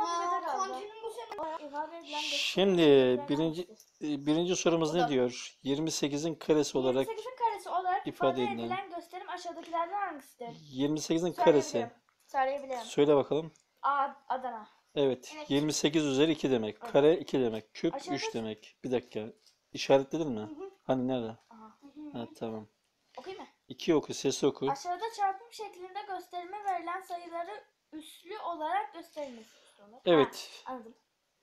Aa, kaldı. kantinin bu sene. İfade edilen Şimdi birinci sorumuz ne diyor? 28'in karesi olarak 28'in karesi olarak ifade ifade edilen. edilen gösterim aşağıdakilerden hangisidir? 28'in karesi. Söyleyebilirim. Söyleyebilirim. Söyle bakalım. Adana. Evet. Evet. 28 üzeri 2 demek. Evet. Kare 2 demek. Küp Aşağıda- 3 demek. Bir dakika. İşaretledin mi? hı. Hani nerede? Aha. Ha, tamam. Okuyayım mı? 2 oku. Sesli oku. Aşağıda çarpım şeklinde gösterime verilen sayıları üslü olarak gösteriniz. Evet. Ha, anladım.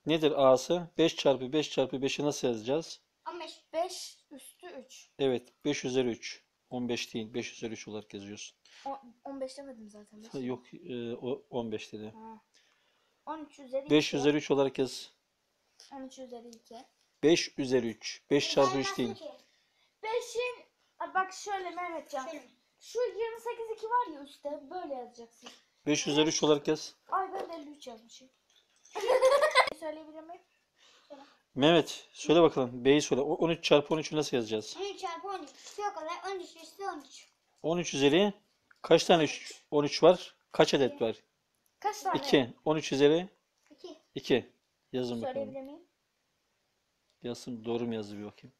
Nedir A'sı? 5 çarpı 5 çarpı 5'i nasıl yazacağız? 15. 5 üstü 3. Evet. 5 üzeri 3. 15 değil. 5 üzeri 3 olarak yazıyorsun. 15 demedim zaten. Ha, yok. O 15 dedi. Ha. 13 üzeri 2. 5 üzeri 3 olarak yaz. 13 üzeri 2. 5 üzeri 3. 5 çarpı 3 değil. 5'in bak şöyle Mehmetcan. Şöyle. Şu 28 2 var ya üstte böyle yazacaksın. 5 üzeri 3 olarak yaz. Ay ben de 53 yazmışım. Söyleyebilir miyim? Mehmet söyle bakalım. B'yi söyle. 13 çarpı 13'ü nasıl yazacağız? 13 çarpı 13. Şu kadar 13 üstü 13. 13 üzeri kaç tane 13 var? Kaç adet var? Kaç tane? 2. 13 üzeri 2. 2. Yazın bakalım. Söyleyebilir miyim? Yazsın. Doğru mu yazdı bir bakayım.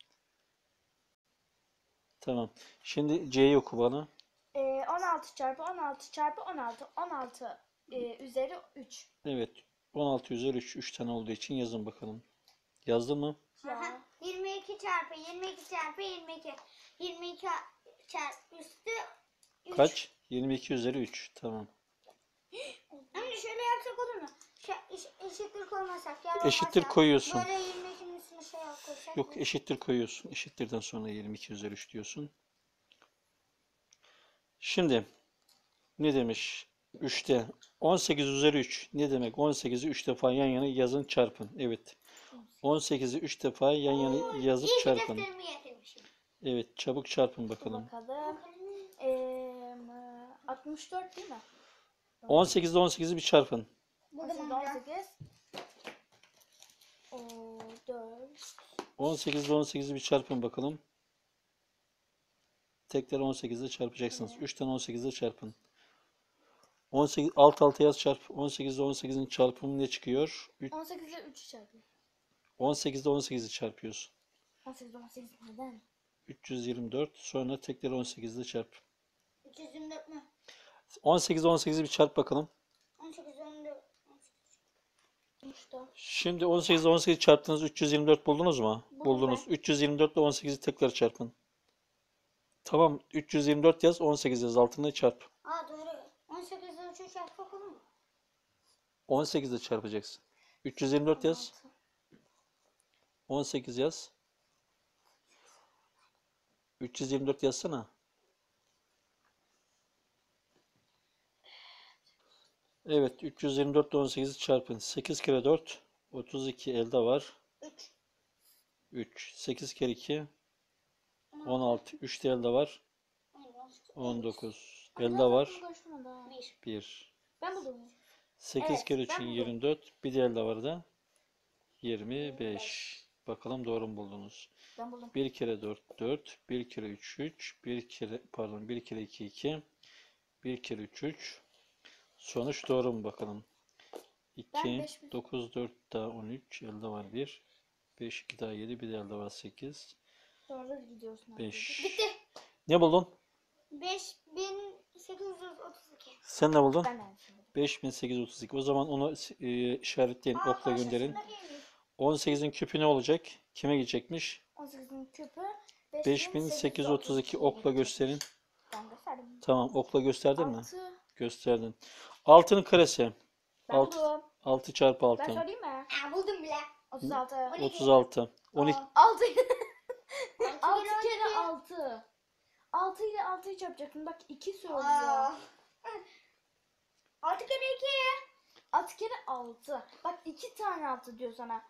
Tamam. Şimdi C'yi oku bana. 16 çarpı 16 çarpı 16. 16 üzeri 3. Evet. 16 üzeri 3. 3 tane olduğu için yazın bakalım. Yazdın mı? Ya. 22 çarpı 22 çarpı 22. 22 çarpı üstü 3. Kaç? 22 üzeri 3. Tamam. Ama şöyle yapsak olur mu? Eşittir koymasak. Yer Eşittir olmazsa koyuyorsun. Böyle 22'nin üstüne şey koysak. Yok eşittir koyuyorsun. Eşittirden sonra 22 üzeri 3 diyorsun. Şimdi ne demiş? 3'te 18 üzeri 3. Ne demek? 18'i 3 defa yan yana yazın çarpın. Evet. 18'i 3 defa yan yana yazıp İyi ki çarpın. defterimi getirmişim. Evet, çabuk çarpın bakalım. Bakalım. 64 değil mi? 18 ile 18'i bir çarpın. Burada 18. 4. 18 ile 18'i bir çarpın bakalım. Tekrar 18 ile çarpacaksınız. 3 tane 18 ile çarpın. 18 alt alta yaz çarp. 18 ile 18'in çarpımı ne çıkıyor? 18 ile 3 çarpıyor. 18 ile 18'i çarpıyorsun. 18 18 neden? 324. Sonra tekrar 18 ile çarp. 324 mü? 18 ile 18'i bir çarp bakalım. 18 14. Şimdi 18 ile 18'i çarptınız. 324 buldunuz mu? Buldum Buldunuz. 324 ile 18'i tekrar çarpın. Tamam. 324 yaz. 18 yaz. Altına çarp. Aa doğru. 18 ile 3'ü çarpsak olur mu? 18 ile çarpacaksın. 324 yaz. 18 yaz. 324 yazsana. Evet. 324 ile 18'i çarpın. 8 kere 4. 32 elde var. 3. 3. 8 kere 2. 16. 3 de elde var. 19. Elde var. 1. 1. Ben buldum. 8 Evet, kere ben 3'ün buldum. 24. Bir de elde var da 25. Bakalım doğru mu buldunuz? Ben buldum. 1 kere 4 4. 1 kere 3 3. 1 kere pardon 1 kere 2 2. 1 kere 3 3. Sonuç doğru mu bakalım? 2 Ben 5 9 4 daha 13. Elde var 1. 5 2 daha 7. Bir de elde var 8. Doğru gidiyorsun. 5. Bitti. Ne buldun? 5832. Sen ne buldun? Ben de aynı şeyi buldum. 5832. O zaman onu işaretleyin, okla gönderin. Şundaki 18'in küpü ne olacak? Kime gidecekmiş? 18'in küpü 5832 okla gösterin. Ben gösterdim. Tamam, okla gösterdin mi? 6. Gösterdin. 6'nın karesi. Ben 6, buldum. 6 çarpı Ben 6. söyleyeyim mi? Aa buldum bile. 36. 36. 12. 6. 6 6 kere 6. 6 ile 6'yı çarpacaksın. Bak 2 söylüyor. 6 kere 2. 6 kere 6. Bak 2 tane 6 diyor sana.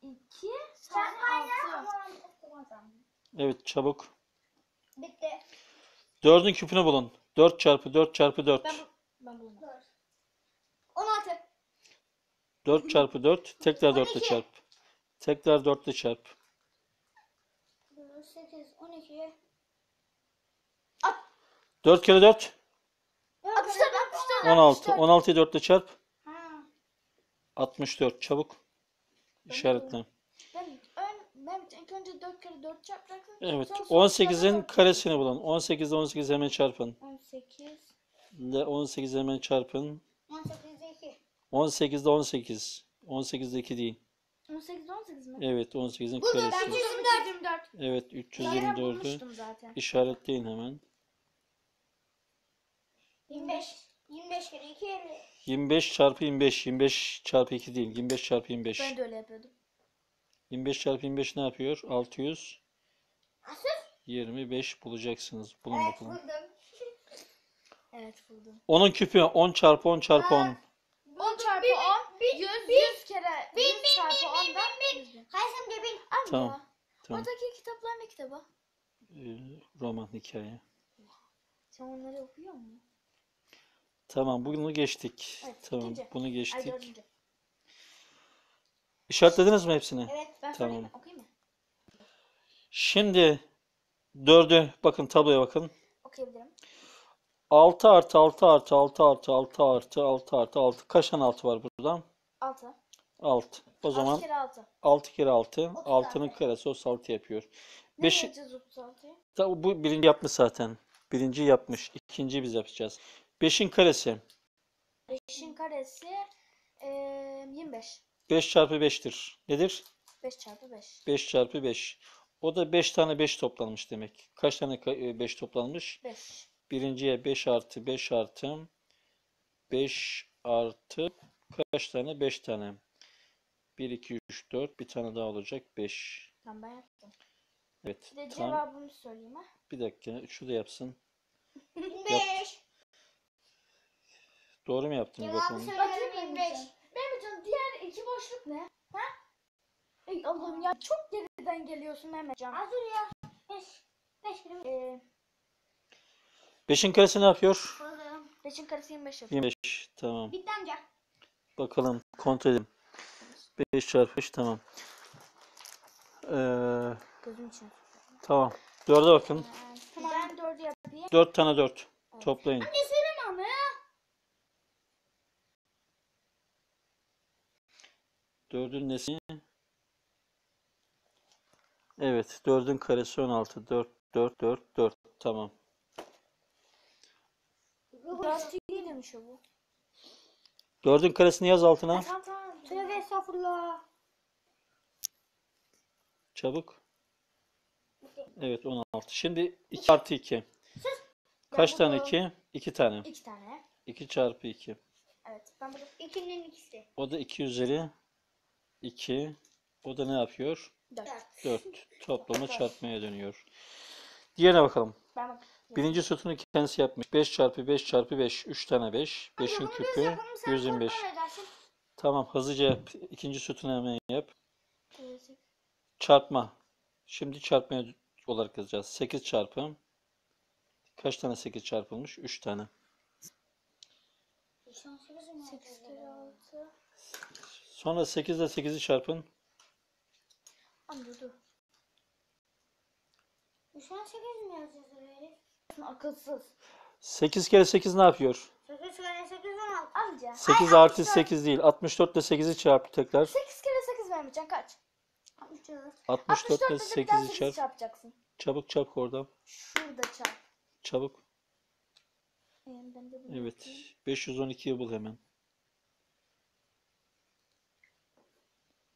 2 Sen tane hala 6. Evet, çabuk. Bitti. 4'ün küpünü bulun. 4 çarpı 4 çarpı 4. Ben buldum. 16. 4 çarpı 4. Tekrar 4 ile 12. çarp. Tekrar 4 ile çarp. 8, 12. 4 kere 4. 64 64. 16. 16'yı 4 ile çarp. Ha. 64. Çabuk. İşaretle. Ben ilk önce 4 kere 4 çarpacaksın. Evet. Sonra 18'in dört karesini bulun. 18'de 18 hemen çarpın. 18. De 18 hemen çarpın. 18'de 2. 18'de 18. 18'de 2 değil. 18 18 mi? Evet 18'in Buldum, ben karesi. 324. Evet Zaten 324'ü bulmuştum zaten. işaretleyin hemen. 25. 25 kere 2 50. 25 çarpı 25. 25 çarpı 2 değil. 25 çarpı 25. Ben de öyle yapıyordum. 25 çarpı 25 ne yapıyor? 600. Nasıl? 25 bulacaksınız. Bulun Evet bakalım. buldum. Evet buldum. 10'un küpü 10 çarpı 10 çarpı 10. 10 çarpı 10. 100 kere 100 çarpı 10'dan 100 bin. Kaysam da bin. Abi Tamam, ya. tamam. Oradaki kitaplar ne kitabı? Roman hikaye. Sen onları okuyor musun? Tamam bunu geçtik. Evet, Tamam ikinci. bunu Ay geçtik. 4. İşaretlediniz mi hepsini? Evet. Ben Tamam. sorayım mı? Okuyayım mı? Şimdi 4'ü bakın tabloya bakın. Okuyabilirim. 6 artı 6 artı 6 artı 6 artı 6 artı 6. Kaç tane 6 var burada? 6. 6. O 6 zaman kere 6. 6 kere 6. 36. 6'nın karesi 36 yapıyor. Ne 5, yapacağız 36'yı? bu birinci yapmış zaten. Birinci yapmış. İkinciyi biz yapacağız. 5'in karesi 5'in karesi 25. 5 çarpı 5'tir. Nedir? 5 çarpı 5. 5 çarpı 5. O da 5 tane 5 toplanmış demek. Kaç tane 5 toplanmış? 5. Birinciye 5 artı 5 artı 5 artı kaç tane? 5 tane. 1, 2, 3, 4. Bir tane daha olacak. 5. Tamam ben yaptım. Evet. Bir de Tamam. cevabımı söyleyeyim ha. Bir dakika. Şu da yapsın. 25. Doğru mu yaptınız Cevabı bakalım? söylüyorum Bakayım 25. Mehmetcan diğer iki boşluk ne? Ha? Ey Allah'ım ya çok geriden geliyorsun Mehmetcan. Az dur ya. 5. 5 kere 5. 5'in karesi ne yapıyor? Buldum. 5'in karesi 25 yapıyor. 25. Tamam. Bitti amca. Bakalım. Kontrol edelim. 5 çarpı 5. Tamam. Gözüm için. Tamam. 4'e bakın. Tamam. Ben 4'ü yapayım. 4 tane 4. Toplayın. Ne söyleme ama ya. 4'ün nesi? Evet. 4'ün karesi 16. 4, 4, 4, 4. Tamam. Lastik demiş o bu. 4'ün karesini yaz altına. Tamam tamam. Tövbe estağfurullah. Çabuk. Evet 16. Şimdi 2 artı 2. Kaç tane 2? 2 tane. 2 tane. 2 çarpı 2. Evet ben burada 2'nin ikisi. O da 2 üzeri 2. O da ne yapıyor? 4. 4. Toplama çarpmaya dönüyor. Diğerine bakalım. Ben bak. Birinci sütunu kendisi yapmış. 5 çarpı 5 çarpı 5. 3 tane 5. 5'in Bunu biz küpü yapalım, sen 125. kontrol edersin. Tamam hızlıca yap. İkinci sütunu hemen yap. Evet. Çarpma. Şimdi çarpmaya olarak yazacağız. 8 çarpı. Kaç tane 8 çarpılmış? 3 tane. 8 kere 6. Sonra 8 ile 8'i çarpın. Amca dur. Şu an 8 mi yazacağız öyle? Akılsız. 8 kere 8 ne yapıyor? 8 kere 8 16. Amca. 8 artı 8 değil. 64 ile 8'i çarp tekrar. 8 kere 8 Mehmetcan kaç? 64. 64 ile 64'te de bir daha 8'i 8 çarp. çarpacaksın. Çabuk çarp oradan. Şurada çarp. Çabuk. Ben de bunu Evet. yapayım. 512'yi bul hemen.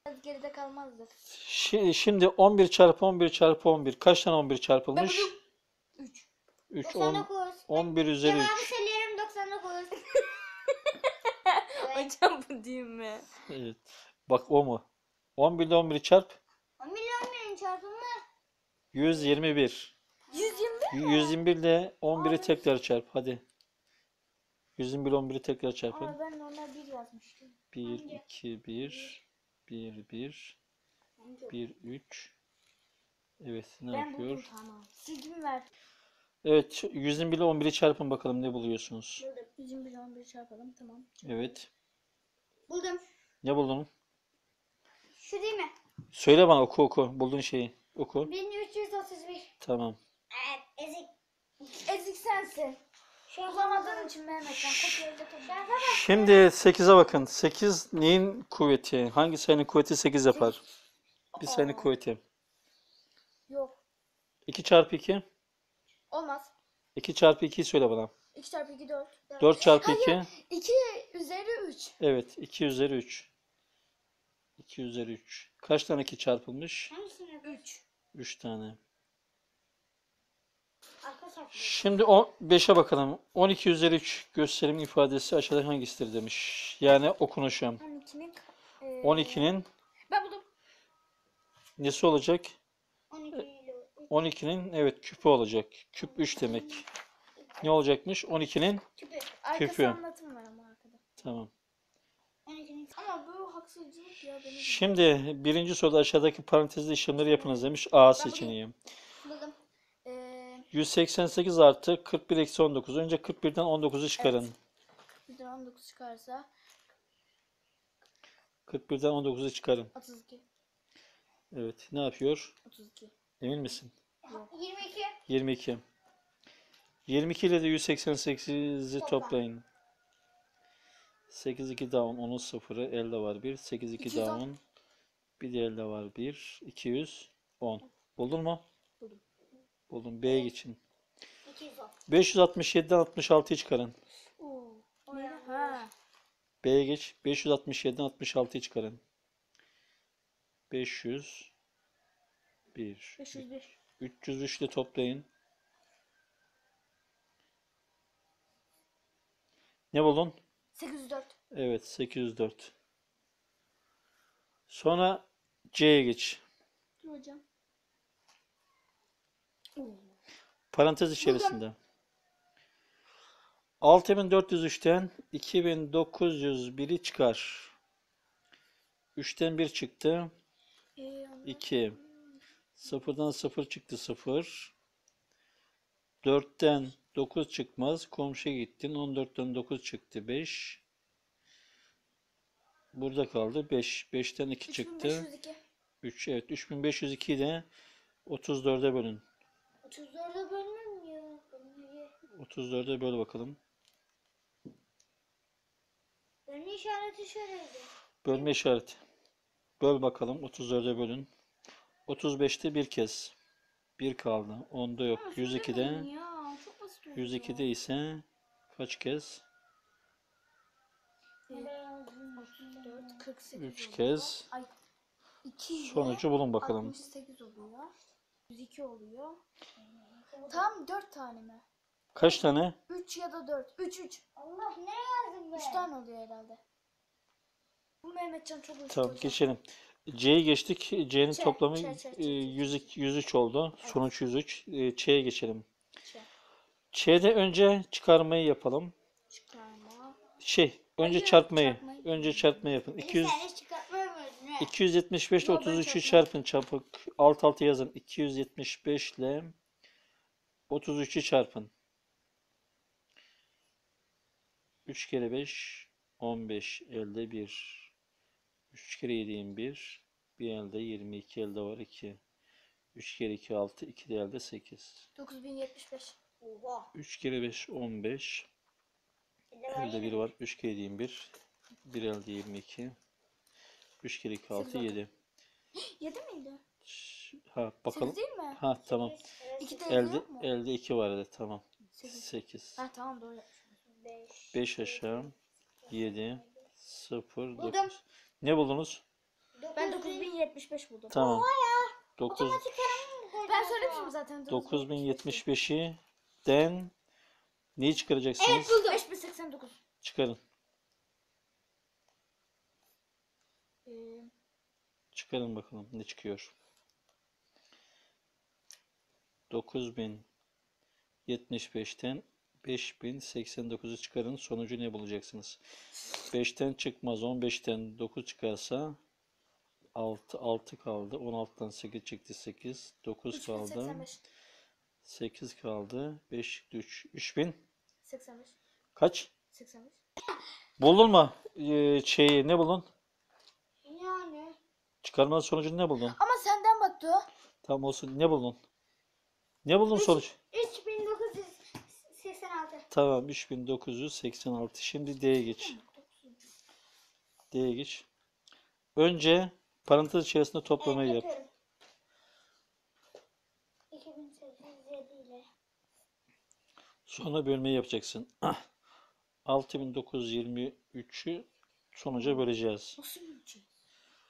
Biraz geride kalmazdık. Şimdi 11 çarpı 11 çarpı 11. Kaç tane 11 çarpılmış? 3. 3, 10, 99. 11 üzeri Cevabı 3. söylüyorum 99. Evet. Hocam bu değil mi? Evet. Bak o mu? 11 ile 11'i çarp. 10 milyon çarpımı. 121. 120. 121 ile 11'i tekrar çarp. Hadi. 121 ile 11'i tekrar çarpın. Ama ben normal 1 yazmıştım. 1, 2, 1. 1, 1. 1, 3. Evet ne Ben buldum yapıyor? tamam. Silgimi ver. Evet 121 ile 11'i çarpın bakalım ne buluyorsunuz? 121 11 çarpalım tamam. Evet. Buldum. Ne buldun? Şu değil mi? Söyle bana oku. Bulduğun şeyi oku. 1331. Tamam. Evet ezik. Ezik sensin. Bulamadığın için Mehmetcan kopyayla topla. Şimdi 8'e bakın. 8 neyin kuvveti? Hangi sayının kuvveti 8 yapar? Bir sayının kuvveti. Yok. 2 çarpı 2. Olmaz. 2 çarpı 2'yi söyle bana. 2 çarpı 2 4. 4 çarpı 2. Hayır. 2 üzeri 3. Evet. 2 üzeri 3. 2 üzeri 3. Kaç tane 2 çarpılmış? Hangisini? 3. 3 tane. Arka saklı. Şimdi 5'e bakalım. 12 üzeri 3 gösterim ifadesi aşağıda hangisidir demiş. Yani okunuşu. 12'nin 12'nin Ben buldum. nesi olacak? 12 ile 12'nin evet küpü olacak. Küp 3 demek. Ne olacakmış? 12'nin küpü. Arkası Küpü. anlatım var ama arkada. tamam. 12'nin Ama bu haksızlık ya benim. Şimdi birinci soruda aşağıdaki parantezli işlemleri yapınız demiş. A seçeneği. buldum. 188 artı 41 eksi 19. Önce 41'den 19'u çıkarın. Bizden 19 çıkarsa 41'den 19'u çıkarın. 32. Evet. Ne yapıyor? 32. Emin misin? 22. 22. 22 ile de 188'i toplayın. 8 2 daha 10. 10'un sıfırı. Elde var 1. 8 2 daha 10. Bir de elde var 1. 210. Buldun mu? Buldum. Buldum. B'ye geçin. 210. 567'den 66'yı çıkarın. Oo. Oraya. Ha. B'ye geç. 567'den 66'yı çıkarın. 500 1 501. 303 ile toplayın. Ne buldun? 804. Evet 804. Sonra C'ye geç. Dur hocam. Parantez içerisinde. 6403'ten 2901'i çıkar. 3'ten 1 çıktı. 2. 0'dan 0 çıktı 0. 4'ten 9 çıkmaz. Komşuya gittin. 14'ten 9 çıktı 5. Burada kaldı 5. 5'ten 2 çıktı. 3502. 3. Evet 3502 de 34'e bölün. 34'e bölmem ya. Bölmeye. 34'e böl bakalım. Bölme işareti şöyleydi. Bölme işareti. Böl bakalım. 34'e bölün. 35'te bir kez. 1 kaldı. 10'da yok. 102'de. Ya çok basit oldu. 102'de ise kaç kez? 34, 48 3 oluyor. kez. Ay, 2 ile Sonucu bulun bakalım. 68 oluyor. 102 oluyor. Tam 4 tane mi? Kaç tane? 3 ya da 4. 3. Allah ne yazdın be? 3 tane oluyor herhalde. Bu Mehmetcan çok basit Tamam hocam. geçelim. C'ye geçtik. C'nin Ç, toplamı ç, ç, ç, ç. 103 oldu. Evet. Sonuç 103. Ç'ye geçelim. Ç. Ç'de önce çıkarmayı yapalım. Çıkarma. Önce Hayır, çarpmayı. çarpmayı. Önce çarpmayı yapın. 200. Sen hiç çıkartmıyor muydun? Ne? 275 ile Yo, ben 33'ü çarpmam. çarpın çabuk. Alt alta yazın. 275 ile 33'ü çarpın. 3 kere 5 15 elde 1. 3 kere 7 21. Bir elde 22 elde var 2. 3 kere 2 6. 2 de elde 8. 9075. Oha. 3 kere 5 15. Elde 1 var. 3 kere 7 21. 1 elde 22. 3 kere 2 6 7. 7 miydi? Ha 8 bakalım. değil mi? Ha tamam. 2 de Elde yok mu? elde 2 var evet tamam. 8. 8. Ha tamam doğru. 5. 5 aşağı 7 0 Buldum. 9. Ne buldunuz? Ben 9075 buldum. Tamam. 9 Ben söylemiştim zaten. 9075'i den neyi çıkaracaksınız? buldum. 5089. Çıkarın. Ee, Çıkarın bakalım ne çıkıyor. 9075'ten 5089'u çıkarın. Sonucu ne bulacaksınız? 5'ten çıkmaz. 15'ten 9 çıkarsa 6 kaldı. 16'dan 8 çıktı 8. 9 kaldı. 3085. 8 kaldı. 5 çıktı 3. 3000 85. kaç? 85. Buldun mu? Ne buldun? Yani. Çıkarmanın sonucunu ne buldun? Ama senden baktı o. Tamam olsun. Ne buldun? Ne buldun sonuç? 3986. Tamam 3986. Şimdi D'ye geç. D'ye geç. Önce parantez içerisinde toplamayı yap. Yapıyorum. 2807 ile. Sonra bölmeyi yapacaksın. 6923'ü sonuca böleceğiz. Nasıl bulacağız?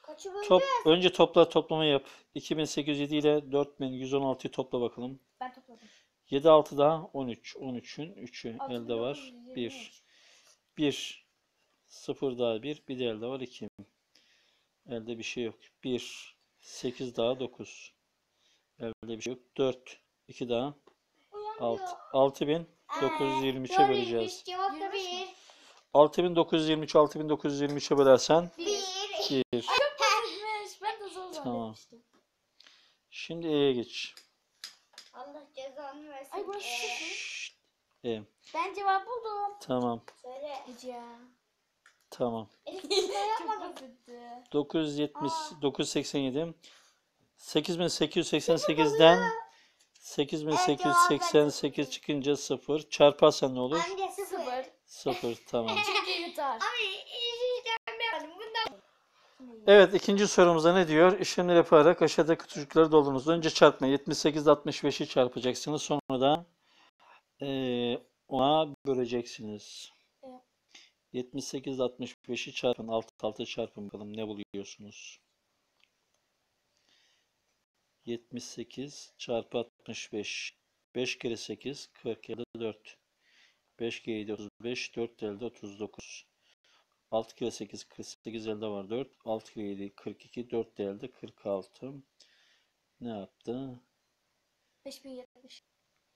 Kaçı böleceğiz? Önce toplamayı yap. 2807 ile 4116'yı topla bakalım. Ben topladım. 7 6 daha 13. 13'ün 3'ü elde var. 6923. 1. 1. 0 daha 1. Bir de elde var 2. Elde bir şey yok. 1. 8 daha 9. Elde bir şey yok. 4. 2 daha 6. 6923'e böleceğiz. Cevap da 23 1. 6923'e bölersen 1. 1. Ben de zor Tamam. zannetmiştim. Şimdi E'ye geç. Allah cezanı versin. Ay burası sıfır. E. Ben cevap buldum. Tamam. Söyle. Ece ya. Tamam. Elif bir şey Çok yapmadım. basitti. 987 8888'den 8888 çıkınca 0 çarparsan ne olur? Anne 0. Sıfır. 0 tamam. Çünkü yutar. Ama işlem yapmadım. Bundan Evet, ikinci sorumuzda ne diyor? İşlemler yaparak aşağıdaki çocukları doldurunuz. Önce çarpma. 78 ile 65'i çarpacaksınız. Sonra da ona böleceksiniz. Evet. 78 ile 65'i çarpın. Alt çarpın bakalım ne buluyorsunuz? 78 çarpı 65. 5 kere 8 40 elde 4. 5 kere 7 35. 4 elde 39. 6 kere 8 48 elde var 4. 6 kere 7 42. 4 de elde 46. Ne yaptı? 5070.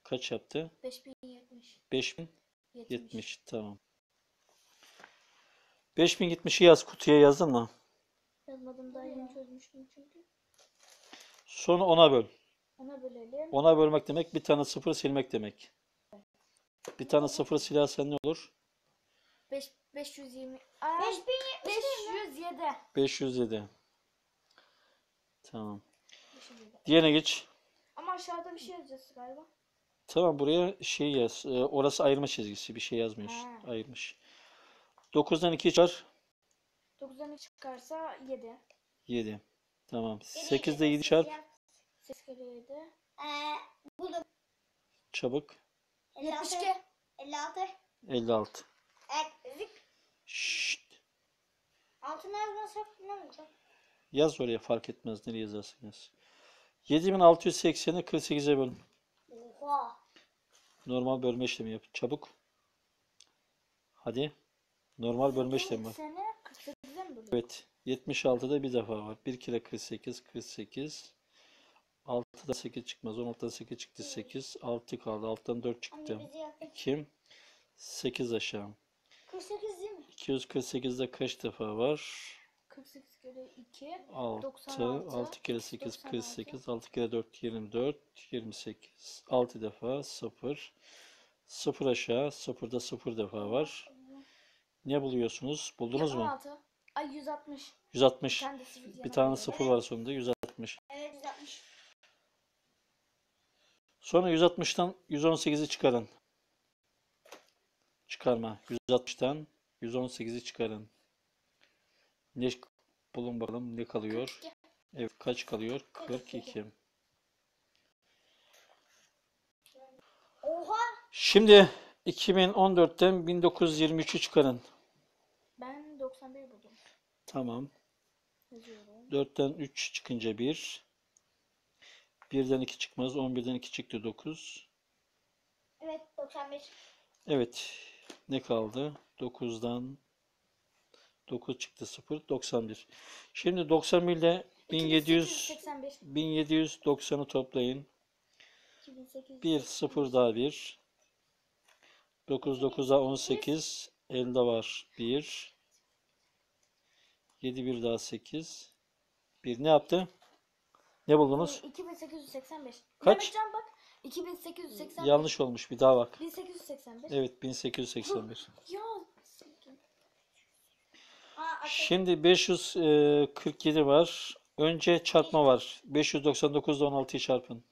Kaç yaptı? 5070. 5070. Tamam. 5070'i yaz. Kutuya yazdın mı? Yazmadım, daha yeni çözmüştüm çünkü. Sonra 10'a böl. Ona bölelim. 10'a bölmek demek bir tane 0 silmek demek. Bir tane 0 silersen ne olur? 520. 5070 507. 507. Tamam. 507. Diğerine geç. Ama aşağıda bir şey yazacağız galiba. Tamam buraya şey yaz. Orası ayırma çizgisi. Bir şey yazmıyorsun. Ha. Ayırmış. 9'dan 2 çıkar. 9'dan 3 çıkarsa 7. 7. Tamam. 8'de 7 çarp. 8 kere 7. Buldum. Çabuk. 72. 56. 56. Evet. Zik. Şşt. Altına yazmasak ne olacak? Yaz oraya fark etmez. Nereye yazarsın yaz. 7680'i 48'e böl. Oha. Normal bölme işlemi yap. Çabuk. Hadi. Normal bölme işlemi var. Sene 48'e mi bölüyor? Evet. 76'da bir defa var. 1 kere 48. 48. 6'da 8 çıkmaz. 16'da 8 çıktı. 8. 6 kaldı. 6'dan 4 çıktı. Anne bizi yakın. 2. 8 aşağı. 48 değil mi? 248'de kaç defa var? 48 kere 2. 6. 96, 6 kere 8 96. 48. 6 kere 4 24. 28. 6 defa 0. 0 aşağı. 0'da 0 defa var. Ne buluyorsunuz? Buldunuz mu? 16. Ay 160. 160. Sen de sıfır Bir yana tane koy. 0 var sonunda. 160. Evet 160. Sonra 160'tan 118'i çıkarın. Çıkarma. 160'tan 118'i çıkarın. Ne bulun bakalım ne kalıyor? 42. Evet kaç kalıyor? 42. Oha. Şimdi 2014'ten 1923'ü çıkarın. Ben 91 buldum. Tamam. Yazıyorum. 4'ten 3 çıkınca 1. 1'den 2 çıkmaz. 11'den 2 çıktı 9. Evet 91. Evet. Ne kaldı? 9'dan 9 çıktı 0. 91. Şimdi 91 ile 2881. 1790'ı toplayın. 2881. 1 0 daha 1. 9 9'a 18. Elde var 1. 7 1 daha 8. 1 ne yaptı? Ne buldunuz? 2885. Kaç? Mehmetcan bak. 2885. Yanlış olmuş. Bir daha bak. 1885. Evet 1881. Ya. Şimdi 547 var. Önce çarpma var. 599 ile 16'yı çarpın.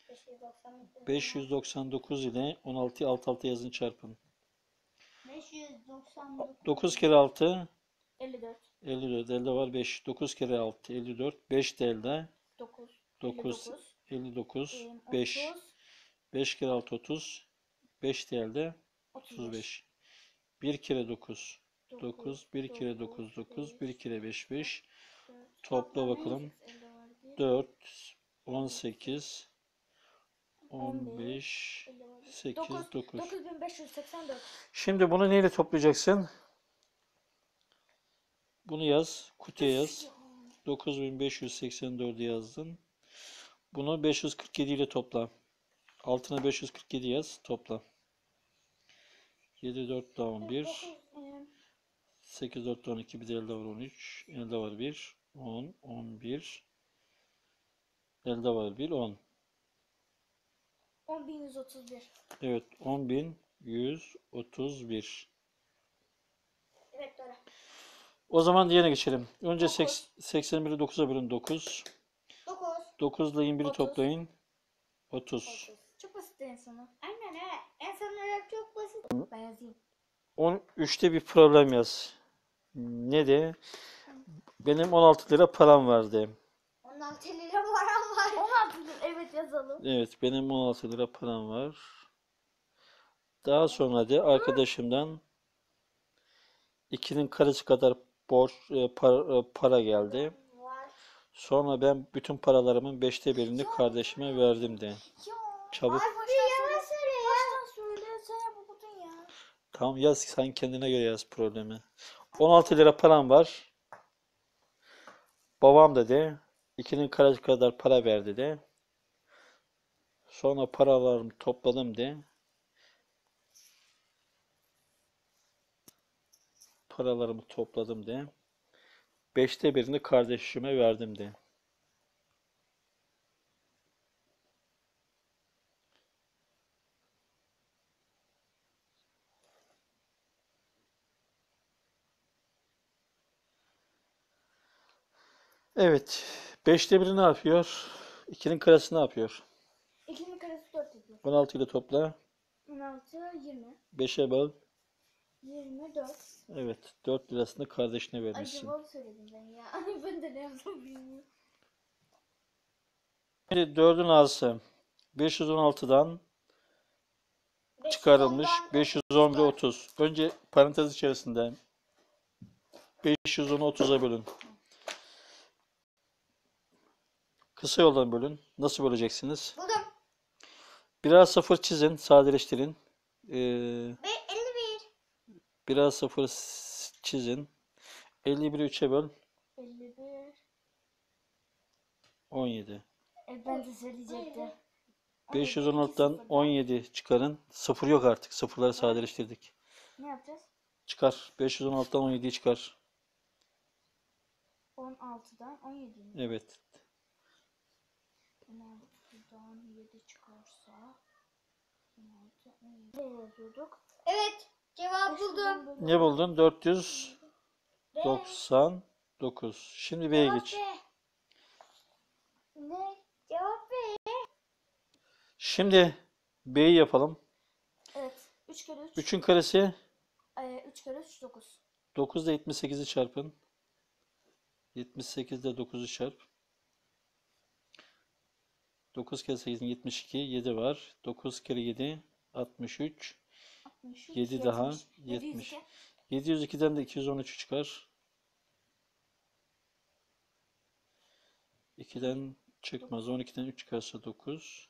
599. 599 ile 16'yı alt alta yazın çarpın. 599. 9 kere 6 54. 54. Elde var 5. 9 kere 6 54. 5 de elde. 9. 9 59. 30. 5. 5 kere 6 30. 5 de elde. 35. 35. 1 kere 9 9. 1 kere 9 9. 1 kere 5 5. Topla bakalım. 4 18 15 8 9. 9584. Şimdi bunu neyle toplayacaksın? Bunu yaz. Kutuya yaz. 9584'ü yazdın. Bunu 547 ile topla. Altına 547 yaz. Topla. 7 4 daha 11. 8 4 12. Bir de elde var 13. Elde var 1. 10 11. Elde var 1 10. 10.131. Evet 10.131. Evet doğru. O zaman diğerine geçelim. Önce 9. 81'i 9'a bölün 9. 9. 9 ile 21'i 30. toplayın. 30. Çok basit en sona. Aynen evet. En sonunda çok basit. Ben yazayım. 13'te bir problem yaz. Ne de? Benim 16 lira param vardı. 16 lira param var. 16 lira, evet yazalım. Evet benim 16 lira param var. Daha sonra da arkadaşımdan 2'nin karesi kadar borç para geldi. Var. Sonra ben bütün paralarımın 5'te 1'ini kardeşime verdim de. Ya. Çabuk. Ay baştan söyle. Baştan söyle. Sen yapabildin ya. Tamam yaz sen kendine göre yaz problemi. 16 lira param var. Babam dedi 2'nin karesi kadar para verdi de. Sonra paralarımı topladım de. Paralarımı topladım de. 5'te 1'ini kardeşime verdim de. Evet. 5'te 1'i ne yapıyor? 2'nin karesi ne yapıyor? 2'nin karesi 4 yapıyor. 16 ile topla. 16, 20. 5'e böl. 24. Evet. 4 lirasını kardeşine Ay vermişsin. cevabı söyledim ben ya. Ay ben de ne yaptım bilmiyorum. Şimdi 4'ün ağası 516'dan çıkarılmış 511'e 30. Önce parantez içerisinde 510'u 30'a bölün. Kısa yoldan bölün. Nasıl böleceksiniz? Buldum. Biraz sıfır çizin, sadeleştirin. Ve 51. Biraz sıfır çizin. 51'i 3'e böl. 51. 17. Ben de söyleyecektim. 516'dan 17 çıkarın. Sıfır yok artık. Sıfırları sadeleştirdik. Ne yapacağız? Çıkar. 516'dan 17'yi çıkar. 16'dan 17 mi? Evet. 16'dan 7 çıkarsa 16, 17. Ne yazıyorduk? Evet. Cevap buldum. Ne buldun? 499. B. Şimdi B'ye Cevap geç. B. Ne? Cevap B. Şimdi B'yi yapalım. Evet. 3 kere 3. 3'ün karesi 3 kere 3 9. 9 ile 78'i çarpın. 78 ile 9'u çarp. 9 kere 8'in 72. 7 var. 9 kere 7 63. 63. 7 daha 70. 702'den de 213'ü çıkar. 2'den çıkmaz. 12'den 3 çıkarsa 9.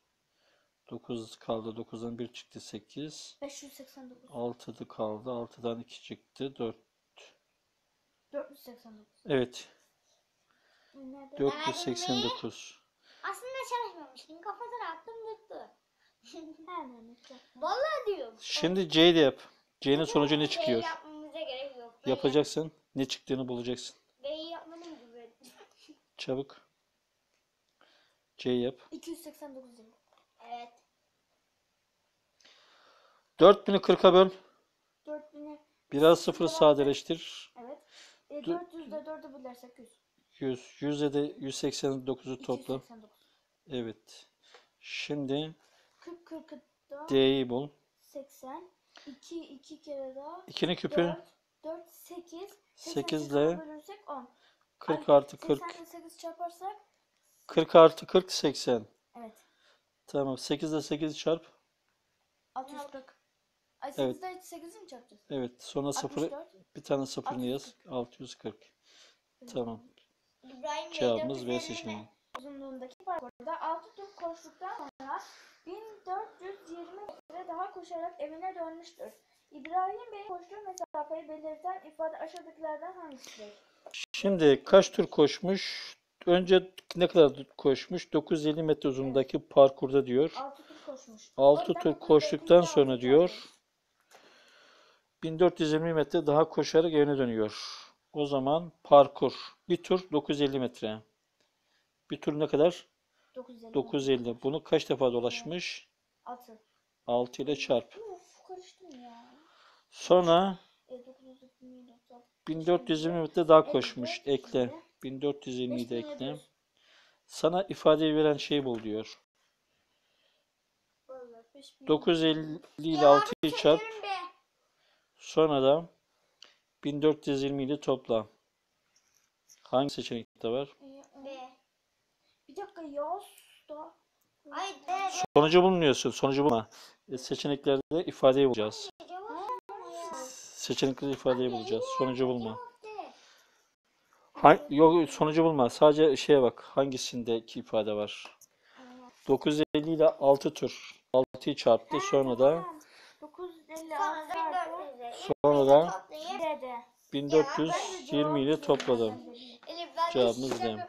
9 kaldı. 9'dan 1 çıktı 8. 589. 6 kaldı. 6'dan 2 çıktı 4. 489. Evet. Nerede? 489. Aslında çalışmamıştım. Kafadan attım tuttu. Hemen. Vallahi diyorum. Şimdi C'yi de yap. C'nin sonucu ne çıkıyor? Şey yapmamıza gerek yok. Yapacaksın. Ne çıktığını bulacaksın. B'yi yapmadım gibi. Çabuk. C yap. 289 lira. Evet. 4000'i 40'a böl. 4000'i. Biraz sıfırı sadeleştir. Evet. 400'de 4'ü bölersek 100. 100. 100'e de 189'u topla. 289. Evet. Şimdi 40 40 daha D'yi bul. 80. 2 kere daha 2'nin küpü 4 8. 8 ile ile bölürsek 10. 40 artı 40. 80 ile 8 çarparsak 40 artı 40 80. evet. Tamam. 8 ile 8 çarp. 640. Ay Evet. 8'de 8'i mi çarpacağız? Evet. Sonra sıfırı 64. bir tane sıfırını yaz. 640. Tamam. İbrahim Bey Cevabımız B 450 seçeneği. mi? Uzunluğundaki parkurda 6 tur koştuktan sonra 1420 metre daha koşarak evine dönmüştür. İbrahim Bey koştuğu mesafeyi belirten ifade aşağıdakilerden hangisidir? Şimdi kaç tur koşmuş? Önce ne kadar koşmuş? 950 metre uzunluğundaki parkurda diyor. 6 tur koşmuş. 6 O tur yüzden koştuktan 950 sonra altı diyor çarpı. 1420 metre daha koşarak evine dönüyor. O zaman parkur. Bir tur 950 metre. Bir tur ne kadar? 950. 950. Bunu kaç defa dolaşmış? 6. 6 ile çarp. Uf karıştım ya. Sonra 920 1420 metre daha koşmuş. Ekle. 1420'yi de ekle. Sana ifadeyi veren şeyi bul diyor. 950 ile 6'yı çarp. Çekerim be. Sonra da 1420 ile topla. Hangi seçenekte var? B. Bir dakika yaz da. Ay D. Sonucu bulmuyorsun. Sonucu bulma. Seçeneklerde ifadeyi bulacağız. Seçeneklerde ifadeyi bulacağız. Sonucu bulma. Yok sonucu bulma. Sadece şeye bak. Hangisindeki ifade var? 950 ile 6 tur. 6'yı çarptı. Sonra da 956 çarpı sonra da D'de. 1420 ile topladım. Cevabımız D.